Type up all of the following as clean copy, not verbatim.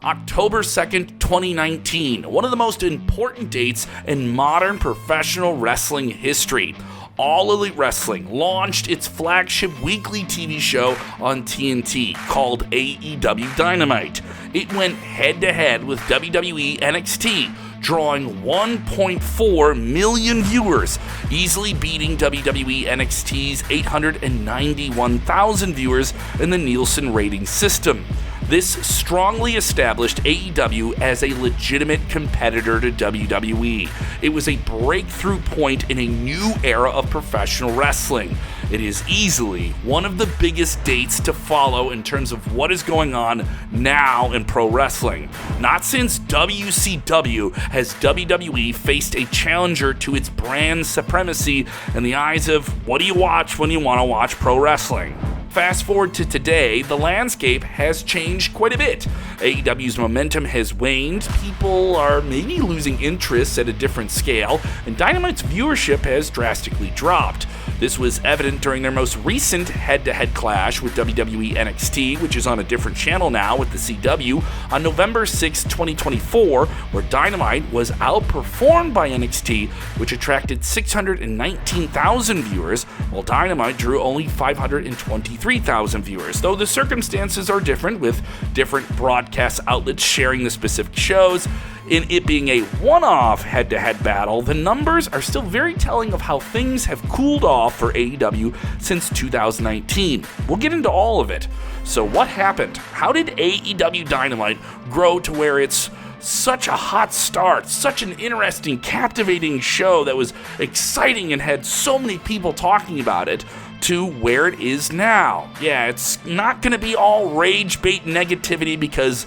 October 2nd, 2019, one of the most important dates in modern professional wrestling history. All Elite Wrestling launched its flagship weekly TV show on TNT called AEW Dynamite. It went head-to-head with WWE NXT, drawing 1.4 million viewers, easily beating WWE NXT's 891,000 viewers in the Nielsen rating system. This strongly established AEW as a legitimate competitor to WWE. It was a breakthrough point in a new era of professional wrestling. It is easily one of the biggest dates to follow in terms of what is going on now in pro wrestling. Not since WCW has WWE faced a challenger to its brand supremacy in the eyes of what do you watch when you want to watch pro wrestling. Fast forward to today, the landscape has changed quite a bit. AEW's momentum has waned, people are maybe losing interest at a different scale, and Dynamite's viewership has drastically dropped. This was evident during their most recent head-to-head clash with WWE NXT, which is on a different channel now with the CW, on November 6, 2024, where Dynamite was outperformed by NXT, which attracted 619,000 viewers, while Dynamite drew only 523,000 viewers. Though the circumstances are different, with different broadcast outlets sharing the specific shows, in it being a one-off head-to-head battle, the numbers are still very telling of how things have cooled off for AEW since 2019. We'll get into all of it. So what happened? How did AEW Dynamite grow to where it's such a hot start, such an interesting, captivating show that was exciting and had so many people talking about it, to where it is now? Yeah, it's not going to be all rage bait negativity because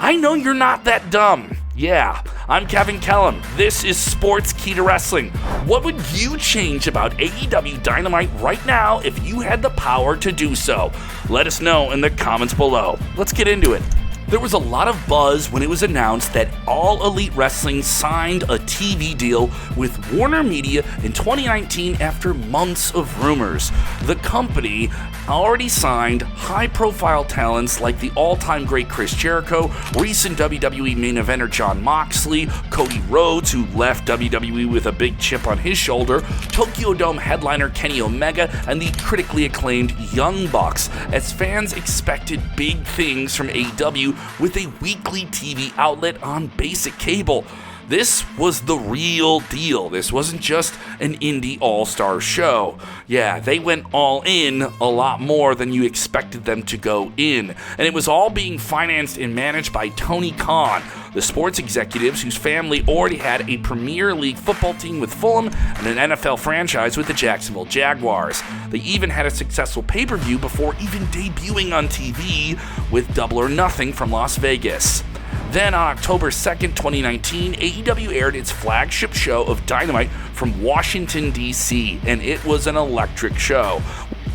I know you're not that dumb. Yeah, I'm Kevin Kellum. This is Sportskeeda Wrestling. What would you change about AEW Dynamite right now if you had the power to do so? Let us know in the comments below. Let's get into it. There was a lot of buzz when it was announced that All Elite Wrestling signed a TV deal with Warner Media in 2019 after months of rumors. The company already signed high-profile talents like the all-time great Chris Jericho, recent WWE main eventer Jon Moxley, Cody Rhodes, who left WWE with a big chip on his shoulder, Tokyo Dome headliner Kenny Omega, and the critically acclaimed Young Bucks, as fans expected big things from AEW with a weekly TV outlet on basic cable. This was the real deal. This wasn't just an indie all-star show. Yeah, they went all in a lot more than you expected them to go in. And it was all being financed and managed by Tony Khan, the sports executives whose family already had a Premier League football team with Fulham and an NFL franchise with the Jacksonville Jaguars. They even had a successful pay-per-view before even debuting on TV with Double or Nothing from Las Vegas. Then on October 2nd, 2019, AEW aired its flagship show of Dynamite from Washington, D.C., and it was an electric show.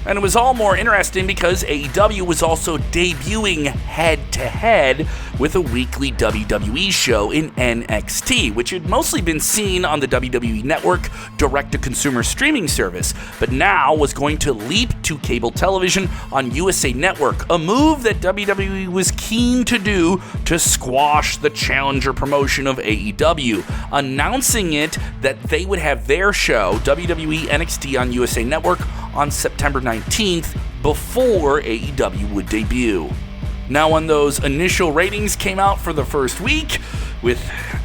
And it was all more interesting because AEW was also debuting head-to-head with a weekly WWE show in NXT, which had mostly been seen on the WWE Network direct-to-consumer streaming service, but now was going to leap to cable television on USA Network, a move that WWE was keen to do to squash the challenger promotion of AEW, announcing it that they would have their show, WWE NXT on USA Network, on September 19th, before AEW would debut. Now, when those initial ratings came out for the first week, with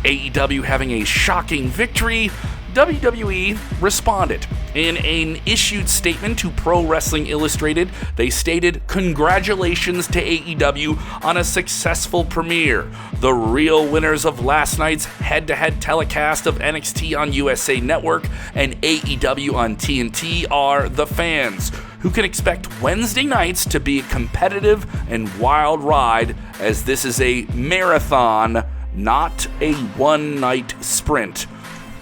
AEW having a shocking victory, WWE responded. In an issued statement to Pro Wrestling Illustrated, they stated, "Congratulations to AEW on a successful premiere. The real winners of last night's head-to-head telecast of NXT on USA Network and AEW on TNT are the fans, who can expect Wednesday nights to be a competitive and wild ride, as this is a marathon, not a one-night sprint."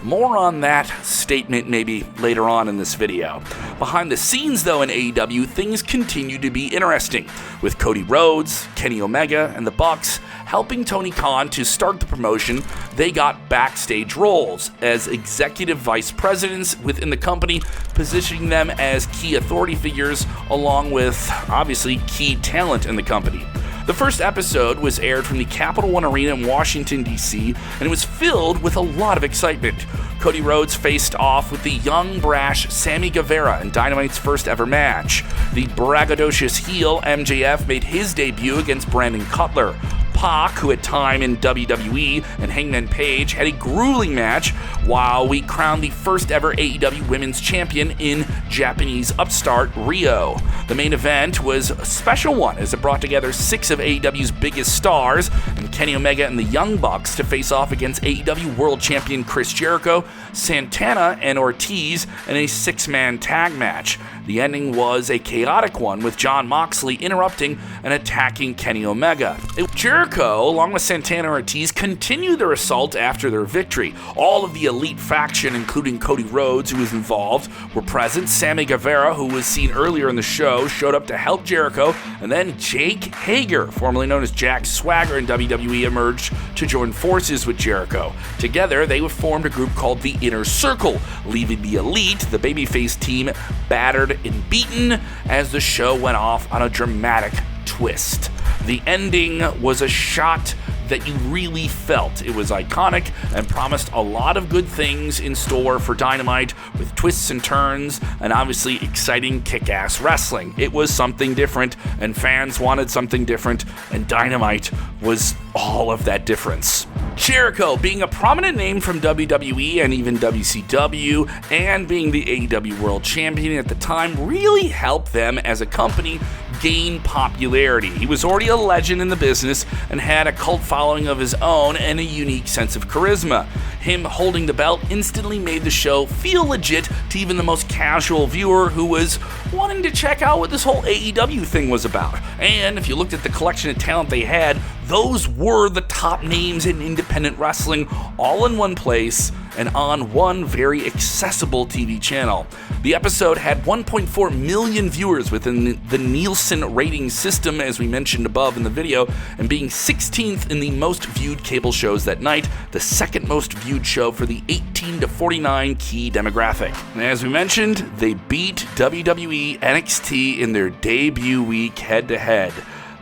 More on that statement maybe later on in this video. Behind the scenes, though, in AEW, things continue to be interesting, with Cody Rhodes, Kenny Omega, and the Bucks helping Tony Khan to start the promotion. They got backstage roles as executive vice presidents within the company, positioning them as key authority figures along with, obviously, key talent in the company. The first episode was aired from the Capital One Arena in Washington, D.C., and it was filled with a lot of excitement. Cody Rhodes faced off with the young, brash Sammy Guevara in Dynamite's first ever match. The braggadocious heel MJF made his debut against Brandon Cutler. Pac, who had time in WWE, and Hangman Page had a grueling match, while we crowned the first ever AEW Women's Champion in Japanese upstart Rio. The main event was a special one, as it brought together 6 of AEW's biggest stars, and Kenny Omega and the Young Bucks to face off against AEW World Champion Chris Jericho, Santana, and Ortiz in a 6-man tag match. The ending was a chaotic one, with Jon Moxley interrupting and attacking Kenny Omega. Jericho, along with Santana and Ortiz, continued their assault after their victory. All of the elite faction, including Cody Rhodes, who was involved, were present. Sammy Guevara, who was seen earlier in the show, showed up to help Jericho, and then Jake Hager, formerly known as Jack Swagger in WWE, emerged to join forces with Jericho. Together, they formed a group called the Inner Circle, leaving the Elite, the babyface team, battered and beaten as the show went off on a dramatic twist. The ending was a shot that you really felt. It was iconic and promised a lot of good things in store for Dynamite, with twists and turns and obviously exciting kick-ass wrestling. It was something different, and fans wanted something different, and Dynamite was all of that difference. Jericho, being a prominent name from WWE and even WCW, and being the AEW World Champion at the time, really helped them as a company gain popularity. He was already a legend in the business and had a cult following of his own and a unique sense of charisma. Him holding the belt instantly made the show feel legit to even the most casual viewer who was wanting to check out what this whole AEW thing was about. And if you looked at the collection of talent they had, those were the top names in independent wrestling, all in one place and on one very accessible TV channel. The episode had 1.4 million viewers within the Nielsen rating system, as we mentioned above in the video, and being 16th in the most viewed cable shows that night, the second most viewed show for the 18 to 49 key demographic. And as we mentioned, they beat WWE NXT in their debut week head-to-head.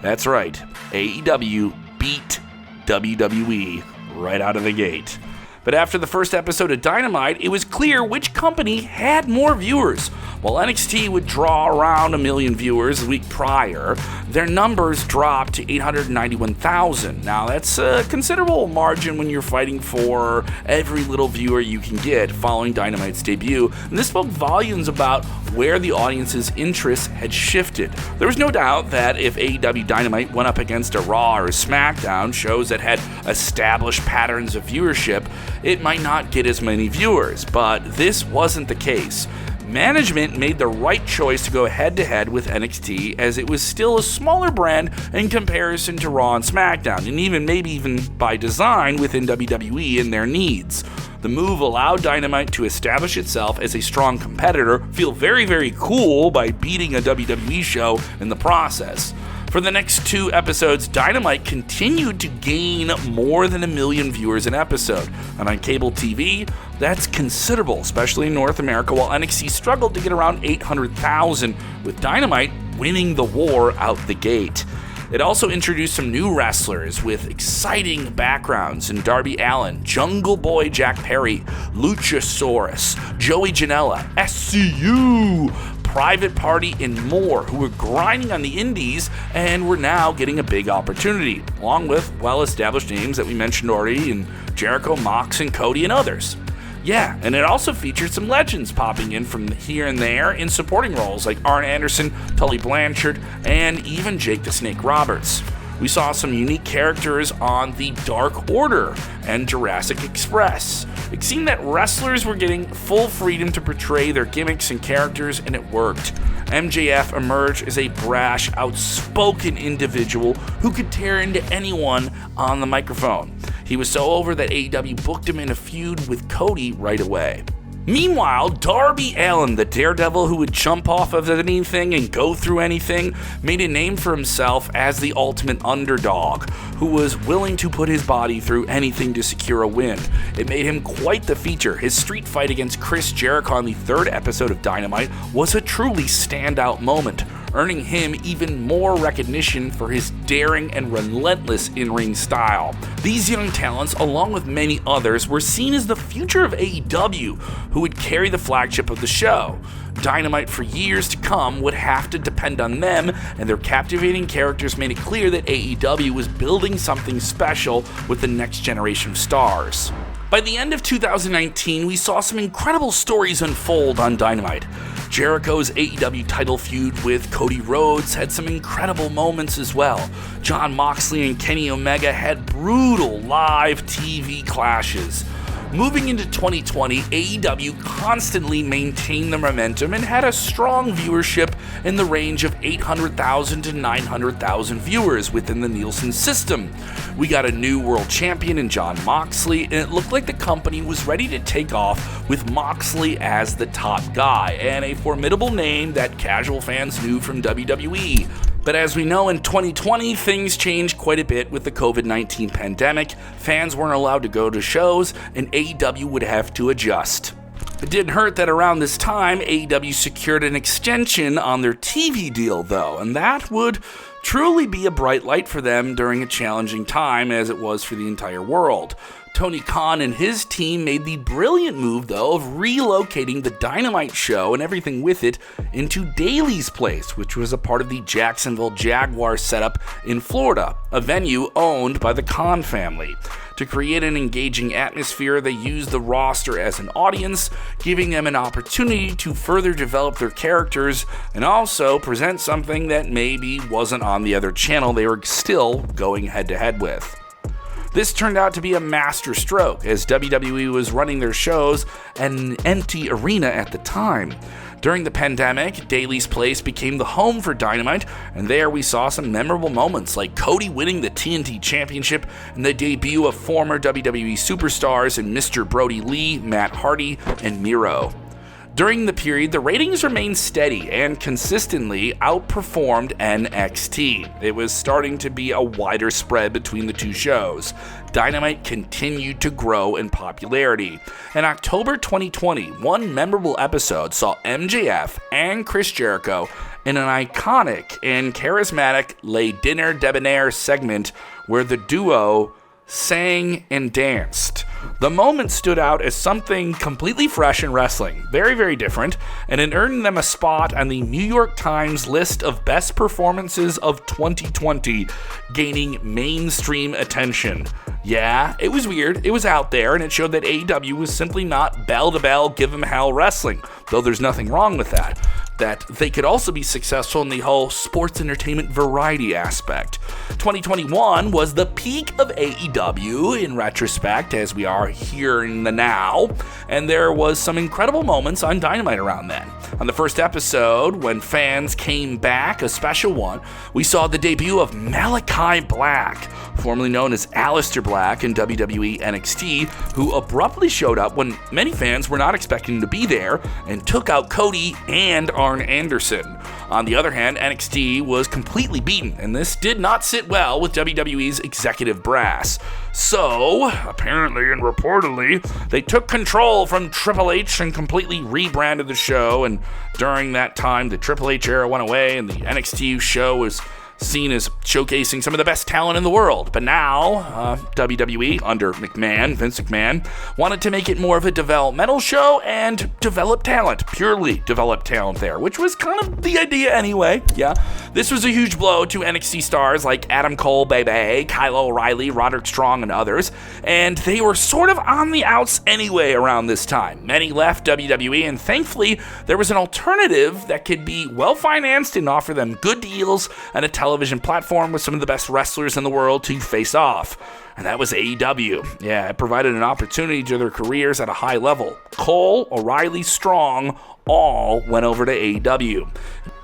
That's right, AEW beat WWE right out of the gate. But after the first episode of Dynamite, it was clear which company had more viewers. While NXT would draw around 1 million viewers the week prior, their numbers dropped to 891,000. Now, that's a considerable margin when you're fighting for every little viewer you can get following Dynamite's debut, and this spoke volumes about where the audience's interests had shifted. There was no doubt that if AEW Dynamite went up against a Raw or a SmackDown, shows that had established patterns of viewership, it might not get as many viewers, but this wasn't the case. Management made the right choice to go head-to-head with NXT, as it was still a smaller brand in comparison to Raw and SmackDown, and maybe even by design within WWE and their needs. The move allowed Dynamite to establish itself as a strong competitor, feel very, very cool by beating a WWE show in the process. For the next 2 episodes, Dynamite continued to gain more than 1 million viewers an episode, and on cable TV, that's considerable, especially in North America, while NXT struggled to get around 800,000, with Dynamite winning the war out the gate. It also introduced some new wrestlers with exciting backgrounds in Darby Allin, Jungle Boy Jack Perry, Luchasaurus, Joey Janela, SCU, Private Party, and more, who were grinding on the indies and were now getting a big opportunity, along with well-established names that we mentioned already in Jericho, Mox, and Cody, and others. Yeah, and it also featured some legends popping in from here and there in supporting roles like Arn Anderson, Tully Blanchard, and even Jake the Snake Roberts. We saw some unique characters on the Dark Order and Jurassic Express. It seemed that wrestlers were getting full freedom to portray their gimmicks and characters, and it worked. MJF emerged as a brash, outspoken individual who could tear into anyone on the microphone. He was so over that AEW booked him in a feud with Cody right away. Meanwhile, Darby Allin, the daredevil who would jump off of anything and go through anything, made a name for himself as the ultimate underdog, who was willing to put his body through anything to secure a win. It made him quite the feature. His street fight against Chris Jericho on the 3rd episode of Dynamite was a truly standout moment, earning him even more recognition for his daring and relentless in-ring style. These young talents, along with many others, were seen as the future of AEW, who would carry the flagship of the show. Dynamite for years to come would have to depend on them, and their captivating characters made it clear that AEW was building something special with the next generation of stars. By the end of 2019, we saw some incredible stories unfold on Dynamite. Jericho's AEW title feud with Cody Rhodes had some incredible moments as well. Jon Moxley and Kenny Omega had brutal live TV clashes. Moving into 2020, AEW constantly maintained the momentum and had a strong viewership in the range of 800,000 to 900,000 viewers within the Nielsen system. We got a new world champion in Jon Moxley, and it looked like the company was ready to take off with Moxley as the top guy, and a formidable name that casual fans knew from WWE. But as we know, in 2020, things changed quite a bit with the COVID-19 pandemic. Fans weren't allowed to go to shows, and AEW would have to adjust. It didn't hurt that around this time, AEW secured an extension on their TV deal, though, and that would truly be a bright light for them during a challenging time, as it was for the entire world. Tony Khan and his team made the brilliant move, though, of relocating the Dynamite show and everything with it into Daly's Place, which was a part of the Jacksonville Jaguars setup in Florida, a venue owned by the Khan family. To create an engaging atmosphere, they used the roster as an audience, giving them an opportunity to further develop their characters and also present something that maybe wasn't on the other channel they were still going head-to-head with. This turned out to be a master stroke, as WWE was running their shows at an empty arena at the time. During the pandemic, Daly's Place became the home for Dynamite, and there we saw some memorable moments like Cody winning the TNT Championship and the debut of former WWE superstars in Mr. Brody Lee, Matt Hardy, and Miro. During the period, the ratings remained steady and consistently outperformed NXT. It was starting to be a wider spread between the two shows. Dynamite continued to grow in popularity. In October 2020, one memorable episode saw MJF and Chris Jericho in an iconic and charismatic Les Dinner Debonair segment where the duo sang and danced. The moment stood out as something completely fresh in wrestling, very, very different, and it earned them a spot on the New York Times list of best performances of 2020, gaining mainstream attention. Yeah, it was weird, it was out there, and it showed that AEW was simply not bell-to-bell, give-em-hell wrestling, though there's nothing wrong with that. That they could also be successful in the whole sports entertainment variety aspect. 2021 was the peak of AEW in retrospect, as we are here in the now, and there was some incredible moments on Dynamite around then. On the first episode, when fans came back, a special one, we saw the debut of Malachi Black, formerly known as Aleister Black in WWE NXT, who abruptly showed up when many fans were not expecting to be there and took out Cody and Arn Anderson. On the other hand, NXT was completely beaten, and this did not sit well with WWE's executive brass. So, apparently and reportedly, they took control from Triple H and completely rebranded the show, and during that time, the Triple H era went away, and the NXT show was seen as showcasing some of the best talent in the world. But now, WWE, under Vince McMahon, wanted to make it more of a developmental show and develop talent, purely develop talent there, which was kind of the idea anyway. Yeah, this was a huge blow to NXT stars like Adam Cole, Kyle O'Reilly, Roderick Strong, and others, and they were sort of on the outs anyway around this time. Many left WWE, and thankfully, there was an alternative that could be well-financed and offer them good deals and a television platform with some of the best wrestlers in the world to face off. And that was AEW. Yeah, it provided an opportunity to their careers at a high level. Cole, O'Reilly, Strong, all went over to AEW.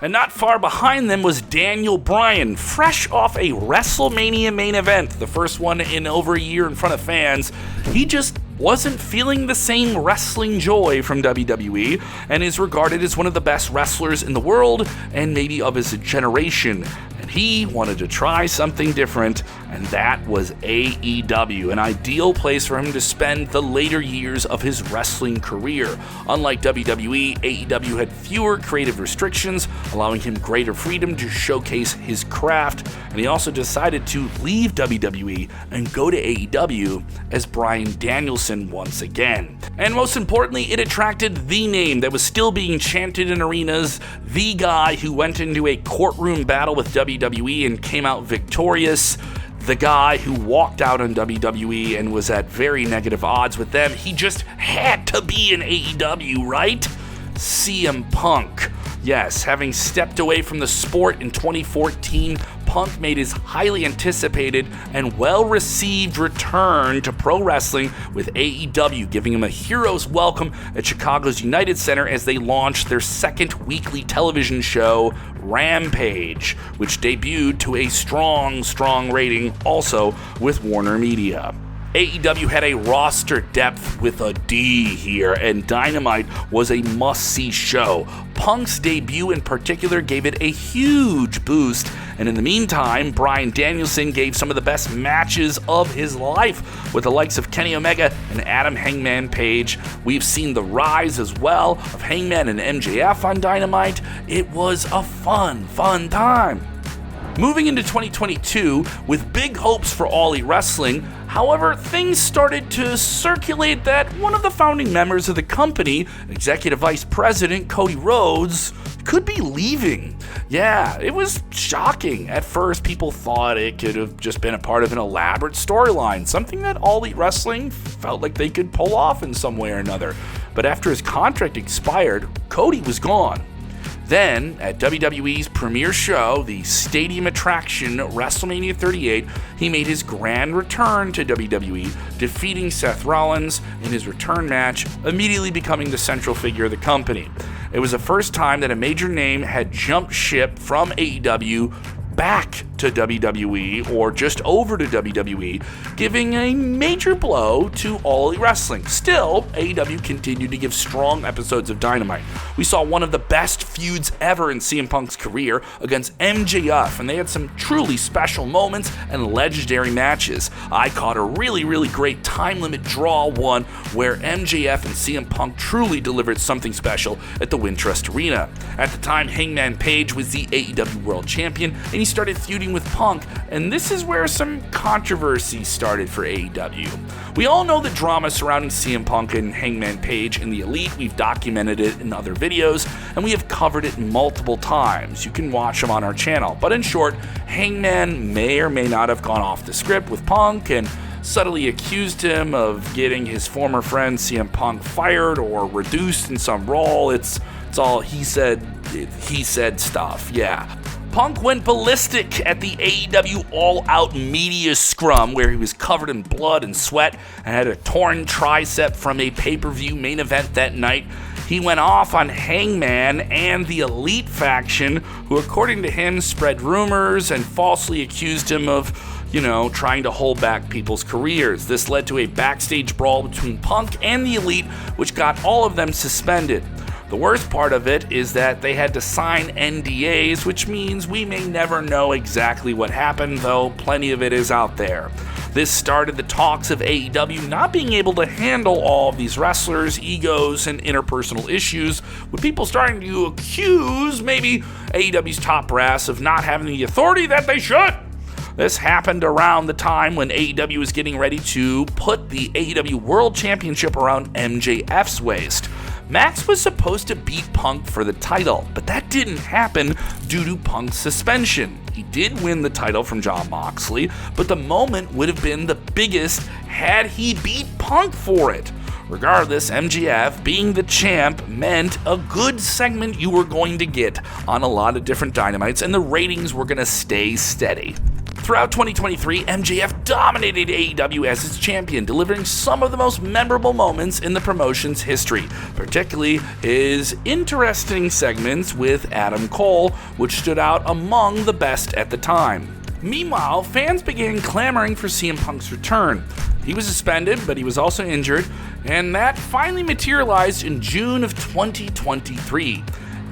And not far behind them was Daniel Bryan, fresh off a WrestleMania main event, the first one in over a year in front of fans. He just wasn't feeling the same wrestling joy from WWE and is regarded as one of the best wrestlers in the world and maybe of his generation. And He wanted to try something different, and that was AEW, an ideal place for him to spend the later years of his wrestling career. Unlike WWE, AEW had fewer creative restrictions, allowing him greater freedom to showcase his craft, and he also decided to leave WWE and go to AEW as Bryan Danielson once again. And most importantly, it attracted the name that was still being chanted in arenas, the guy who went into a courtroom battle with WWE and came out victorious, the guy who walked out on WWE and was at very negative odds with them. He just had to be in AEW, right? CM Punk. Yes, having stepped away from the sport in 2014, Punk made his highly anticipated and well-received return to pro wrestling with AEW, giving him a hero's welcome at Chicago's United Center as they launched their second weekly television show, Rampage, which debuted to a strong rating also with Warner Media. AEW had a roster depth with a D here, and Dynamite was a must-see show. Punk's debut in particular gave it a huge boost, and in the meantime, Bryan Danielson gave some of the best matches of his life with the likes of Kenny Omega and Adam Hangman Page. We've seen the rise as well of Hangman and MJF on Dynamite. It was a fun time. Moving into 2022 with big hopes for All Elite Wrestling, however, things started to circulate that one of the founding members of the company, Executive Vice President Cody Rhodes, could be leaving. Yeah, it was shocking. At first, people thought it could have just been a part of an elaborate storyline, something that All Elite Wrestling felt like they could pull off in some way or another. But after his contract expired, Cody was gone. Then, at WWE's premiere show, the stadium attraction WrestleMania 38, he made his grand return to WWE, defeating Seth Rollins in his return match, immediately becoming the central figure of the company. It was the first time that a major name had jumped ship from AEW back to WWE, or just over to WWE, giving a major blow to All Elite Wrestling. Still, AEW continued to give strong episodes of Dynamite. We saw one of the best feuds ever in CM Punk's career against MJF, and they had some truly special moments and legendary matches. I caught a really great time limit draw one where MJF and CM Punk truly delivered something special at the Wintrust Arena. At the time, Hangman Page was the AEW World Champion, and he started feuding with Punk, and this is where some controversy started for AEW. We all know the drama surrounding CM Punk and Hangman Page in the Elite. We've documented it in other videos, and we have covered it multiple times. You can watch them on our channel. But in short, Hangman may or may not have gone off the script with Punk and subtly accused him of getting his former friend CM Punk fired or reduced in some role. It's all he said stuff, yeah. Punk went ballistic at the AEW All Out Media Scrum, where he was covered in blood and sweat and had a torn tricep from a pay-per-view main event that night. He went off on Hangman and the Elite faction, who according to him spread rumors and falsely accused him of, trying to hold back people's careers. This led to a backstage brawl between Punk and the Elite, which got all of them suspended. The worst part of it is that they had to sign NDAs, which means we may never know exactly what happened, though plenty of it is out there. This started the talks of AEW not being able to handle all of these wrestlers' egos and interpersonal issues, with people starting to accuse maybe AEW's top brass of not having the authority that they should. This happened around the time when AEW was getting ready to put the AEW World Championship around MJF's waist. Max was supposed to beat Punk for the title, but that didn't happen due to Punk's suspension. He did win the title from Jon Moxley, but the moment would have been the biggest had he beat Punk for it. Regardless, MJF being the champ meant a good segment you were going to get on a lot of different Dynamites, and the ratings were going to stay steady. Throughout 2023, MJF dominated AEW as its champion, delivering some of the most memorable moments in the promotion's history, particularly his interesting segments with Adam Cole, which stood out among the best at the time. Meanwhile, fans began clamoring for CM Punk's return. He was suspended, but he was also injured, and that finally materialized in June of 2023.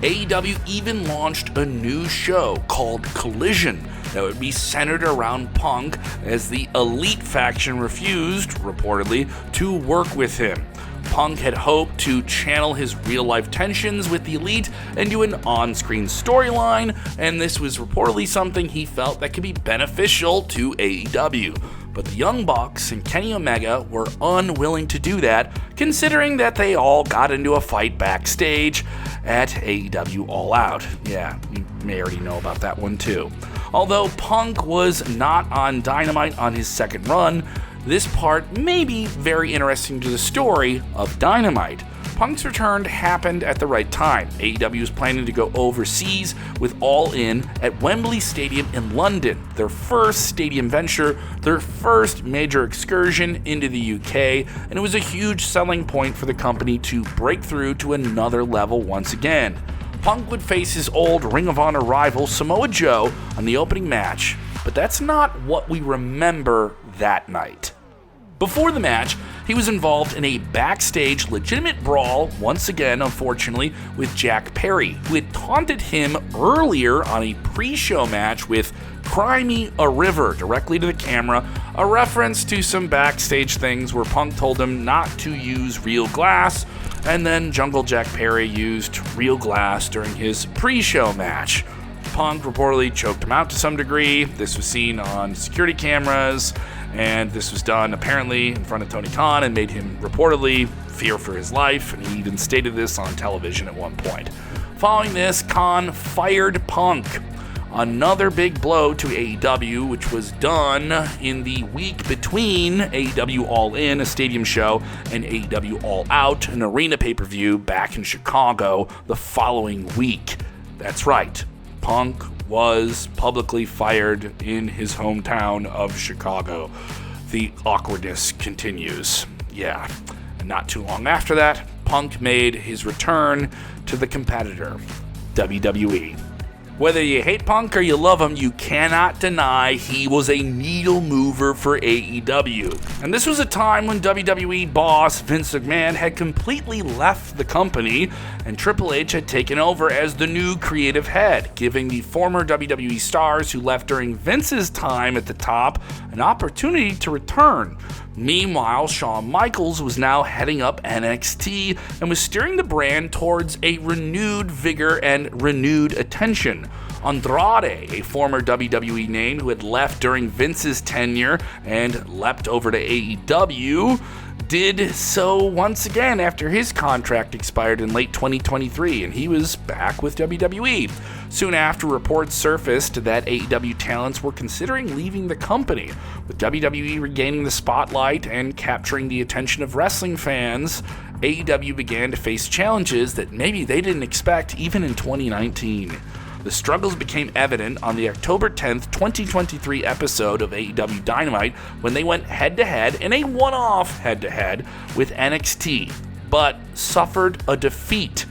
AEW even launched a new show called Collision that would be centered around Punk, as the Elite faction refused, reportedly, to work with him. Punk had hoped to channel his real-life tensions with the Elite into an on-screen storyline, and this was reportedly something he felt that could be beneficial to AEW. But the Young Bucks and Kenny Omega were unwilling to do that, considering that they all got into a fight backstage at AEW All Out. Yeah, you may already know about that one too. Although Punk was not on Dynamite on his second run, this part may be very interesting to the story of Dynamite. Punk's return happened at the right time. AEW was planning to go overseas with All In at Wembley Stadium in London, their first stadium venture, their first major excursion into the UK, and it was a huge selling point for the company to break through to another level once again. Punk would face his old Ring of Honor rival Samoa Joe on the opening match, but that's not what we remember that night. Before the match, he was involved in a backstage legitimate brawl, once again, unfortunately, with Jack Perry, who had taunted him earlier on a pre-show match with "Cry Me a River" directly to the camera, a reference to some backstage things where Punk told him not to use real glass, and then Jungle Jack Perry used real glass during his pre-show match. Punk reportedly choked him out to some degree. This was seen on security cameras, and this was done apparently in front of Tony Khan and made him reportedly fear for his life, and he even stated this on television at one point. Following this, Khan fired Punk. Another big blow to AEW, which was done in the week between AEW All In, a stadium show, and AEW All Out, an arena pay-per-view back in Chicago the following week. That's right, Punk was publicly fired in his hometown of Chicago. The awkwardness continues. Yeah, and not too long after that, Punk made his return to the competitor, WWE. Whether you hate Punk or you love him, you cannot deny he was a needle mover for AEW. And this was a time when WWE boss Vince McMahon had completely left the company, and Triple H had taken over as the new creative head, giving the former WWE stars who left during Vince's time at the top an opportunity to return. Meanwhile, Shawn Michaels was now heading up NXT and was steering the brand towards a renewed vigor and renewed attention. Andrade, a former WWE name who had left during Vince's tenure and leapt over to AEW, did so once again after his contract expired in late 2023, and he was back with WWE. Soon after, reports surfaced that AEW talents were considering leaving the company. With WWE regaining the spotlight and capturing the attention of wrestling fans, AEW began to face challenges that maybe they didn't expect even in 2019. The struggles became evident on the October 10th, 2023 episode of AEW Dynamite when they went head-to-head in a one-off head-to-head with NXT, but suffered a defeat,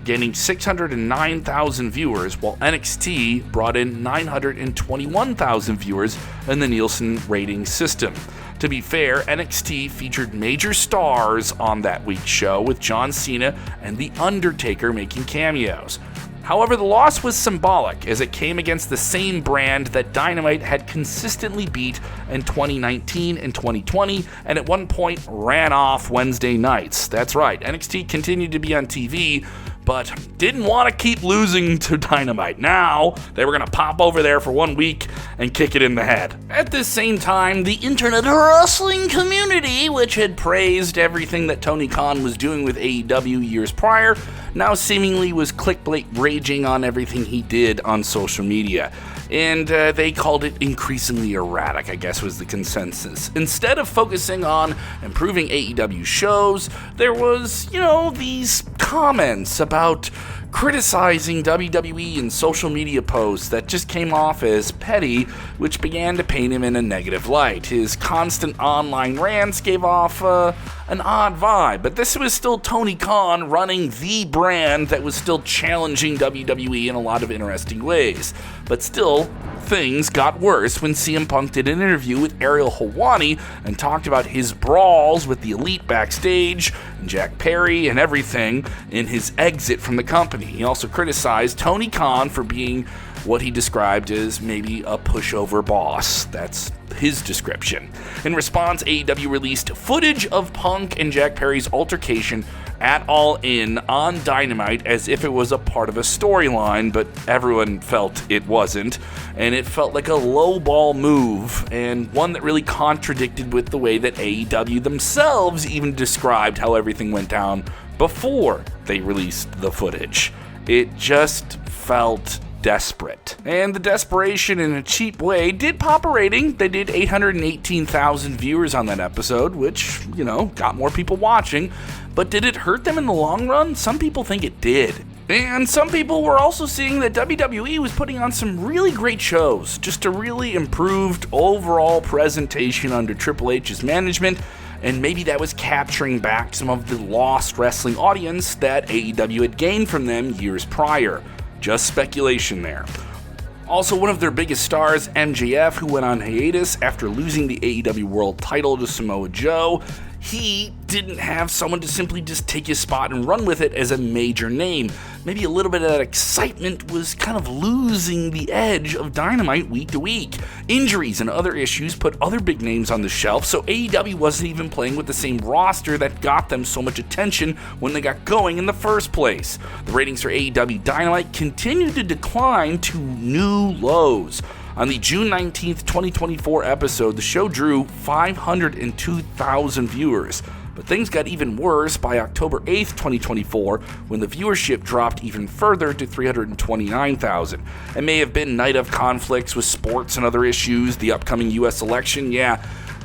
gaining 609,000 viewers, while NXT brought in 921,000 viewers in the Nielsen rating system. To be fair, NXT featured major stars on that week's show, with John Cena and The Undertaker making cameos. However, the loss was symbolic, as it came against the same brand that Dynamite had consistently beat in 2019 and 2020, and at one point ran off Wednesday nights. That's right, NXT continued to be on TV, but didn't want to keep losing to Dynamite. Now, they were going to pop over there for 1 week and kick it in the head. At the same time, the internet wrestling community, which had praised everything that Tony Khan was doing with AEW years prior, now seemingly was clickbait raging on everything he did on social media. And they called it increasingly erratic, I guess was the consensus. Instead of focusing on improving AEW shows, there was, these comments about criticizing WWE in social media posts that just came off as petty, which began to paint him in a negative light. His constant online rants gave off a an odd vibe, but this was still Tony Khan running the brand that was still challenging WWE in a lot of interesting ways. But still, things got worse when CM Punk did an interview with Ariel Helwani and talked about his brawls with the Elite backstage and Jack Perry and everything in his exit from the company. He also criticized Tony Khan for being what he described as maybe a pushover boss. That's his description. In response, AEW released footage of Punk and Jack Perry's altercation at All In on Dynamite as if it was a part of a storyline, but everyone felt it wasn't, and it felt like a lowball move, and one that really contradicted with the way that AEW themselves even described how everything went down before they released the footage. It just felt desperate. And the desperation in a cheap way did pop a rating. They did 818,000 viewers on that episode, which, got more people watching. But did it hurt them in the long run? Some people think it did. And some people were also seeing that WWE was putting on some really great shows, just a really improved overall presentation under Triple H's management, and maybe that was capturing back some of the lost wrestling audience that AEW had gained from them years prior. Just speculation there. Also, one of their biggest stars, MJF, who went on hiatus after losing the AEW World title to Samoa Joe, he didn't have someone to simply just take his spot and run with it as a major name. Maybe a little bit of that excitement was kind of losing the edge of Dynamite week to week. Injuries and other issues put other big names on the shelf, so AEW wasn't even playing with the same roster that got them so much attention when they got going in the first place. The ratings for AEW Dynamite continued to decline to new lows. On the June 19th, 2024 episode, the show drew 502,000 viewers, but things got even worse by October 8th, 2024, when the viewership dropped even further to 329,000. It may have been night of conflicts with sports and other issues, the upcoming US election,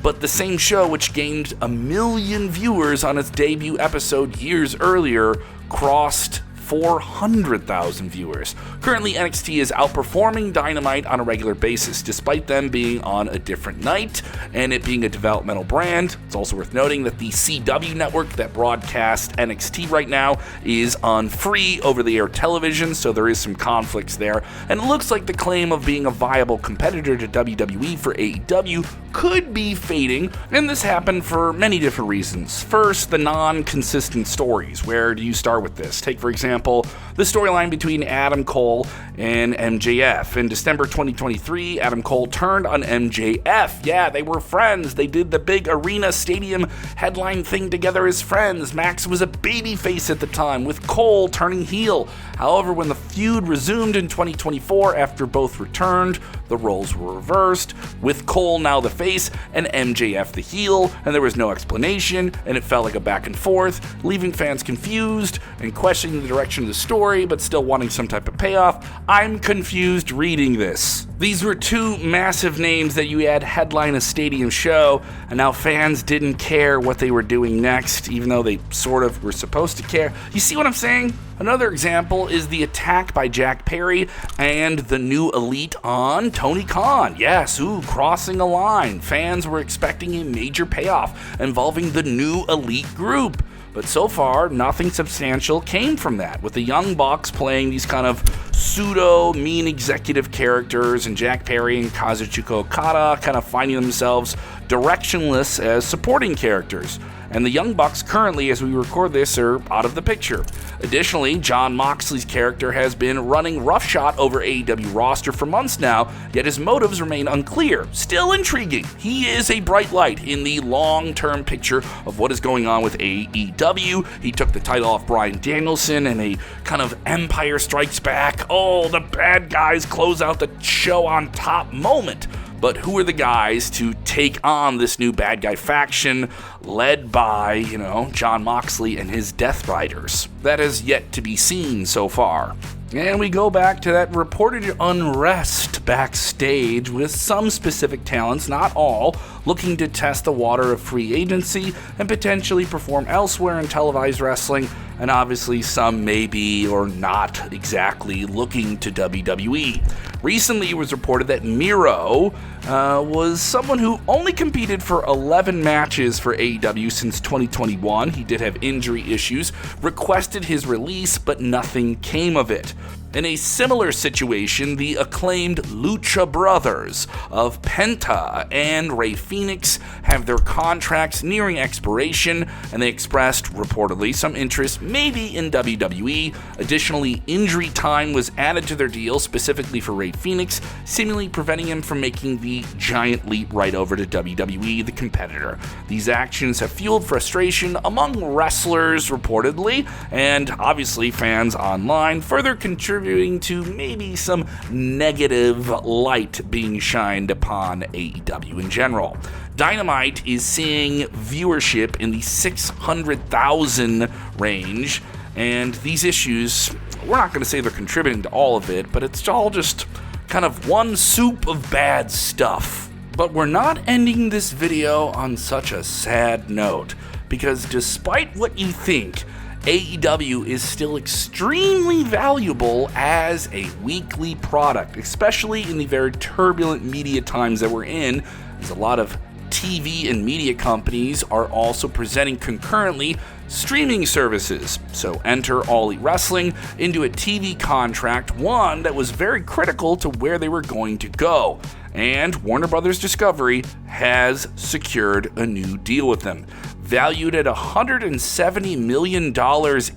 but the same show, which gained 1 million viewers on its debut episode years earlier, crossed 400,000 viewers. Currently, NXT is outperforming Dynamite on a regular basis, despite them being on a different night and it being a developmental brand. It's also worth noting that the CW network that broadcasts NXT right now is on free over-the-air television, so there is some conflicts there. And it looks like the claim of being a viable competitor to WWE for AEW could be fading, and this happened for many different reasons. First, the non-consistent stories. Where do you start with this? Take, for example, the storyline between Adam Cole and MJF. In December 2023, Adam Cole turned on MJF. Yeah, they were friends. They did the big arena stadium headline thing together as friends. Max was a babyface at the time, with Cole turning heel. However, when the feud resumed in 2024 after both returned, the roles were reversed, with Cole now the face and MJF the heel, and there was no explanation, and it felt like a back and forth, leaving fans confused and questioning the direction of the story, but still wanting some type of payoff. I'm confused reading this. These were two massive names that you had headline a stadium show, and now fans didn't care what they were doing next, even though they sort of were supposed to care. You see what I'm saying? Another example is the attack by Jack Perry and the new Elite on Tony Khan. Yes, crossing a line. Fans were expecting a major payoff involving the new Elite group. But so far, nothing substantial came from that, with the Young Bucks playing these kind of pseudo-mean executive characters, and Jack Perry and Kazuchika Okada kind of finding themselves directionless as supporting characters. And the Young Bucks currently, as we record this, are out of the picture. Additionally, Jon Moxley's character has been running roughshod over AEW roster for months now, yet his motives remain unclear. Still intriguing. He is a bright light in the long-term picture of what is going on with AEW. He took the title off Bryan Danielson in a kind of Empire Strikes Back, the bad guys close out the show on top moment. But who are the guys to take on this new bad guy faction led by, Jon Moxley and his Death Riders? That has yet to be seen so far. And we go back to that reported unrest backstage with some specific talents, not all, looking to test the water of free agency and potentially perform elsewhere in televised wrestling. and obviously some may be or not exactly looking to WWE. Recently, it was reported that Miro was someone who only competed for 11 matches for AEW since 2021. He did have injury issues, requested his release, but nothing came of it. In a similar situation, the acclaimed Lucha Brothers of Penta and Rey Fenix have their contracts nearing expiration, and they expressed, reportedly, some interest maybe in WWE. Additionally, injury time was added to their deal, specifically for Rey Fenix, seemingly preventing him from making the giant leap right over to WWE, the competitor. These actions have fueled frustration among wrestlers, reportedly, and obviously fans online, further contributing to maybe some negative light being shined upon AEW in general. Dynamite is seeing viewership in the 600,000 range, and these issues, we're not going to say they're contributing to all of it, but it's all just kind of one soup of bad stuff. But we're not ending this video on such a sad note, because despite what you think, AEW is still extremely valuable as a weekly product, especially in the very turbulent media times that we're in, as a lot of TV and media companies are also presenting concurrently streaming services. So enter All Elite Wrestling into a TV contract, one that was very critical to where they were going to go. And Warner Brothers Discovery has secured a new deal with them. Valued at $170 million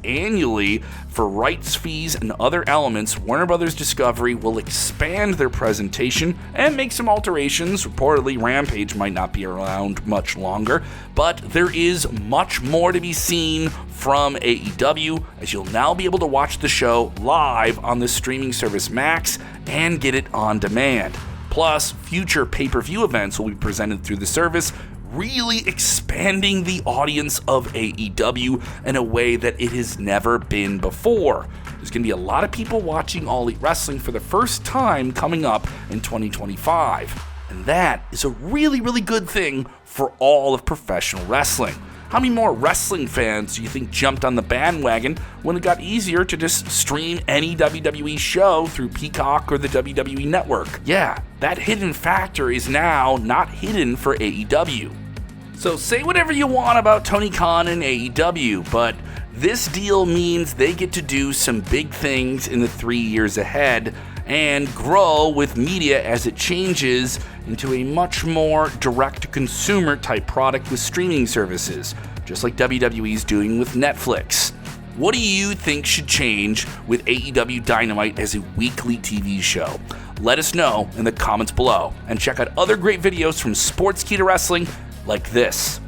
annually for rights fees and other elements, Warner Brothers Discovery will expand their presentation and make some alterations. Reportedly, Rampage might not be around much longer, but there is much more to be seen from AEW, as you'll now be able to watch the show live on the streaming service Max and get it on demand. Plus, future pay-per-view events will be presented through the service, really expanding the audience of AEW in a way that it has never been before. There's going to be a lot of people watching All Elite Wrestling for the first time coming up in 2025. And that is a really, really good thing for all of professional wrestling. How many more wrestling fans do you think jumped on the bandwagon when it got easier to just stream any WWE show through Peacock or the WWE Network? Yeah, that hidden factor is now not hidden for AEW. So say whatever you want about Tony Khan and AEW, but this deal means they get to do some big things in the 3 years ahead and grow with media as it changes into a much more direct-to-consumer type product with streaming services, just like WWE's doing with Netflix. What do you think should change with AEW Dynamite as a weekly TV show? Let us know in the comments below, and check out other great videos from Sportskeeda Wrestling like this.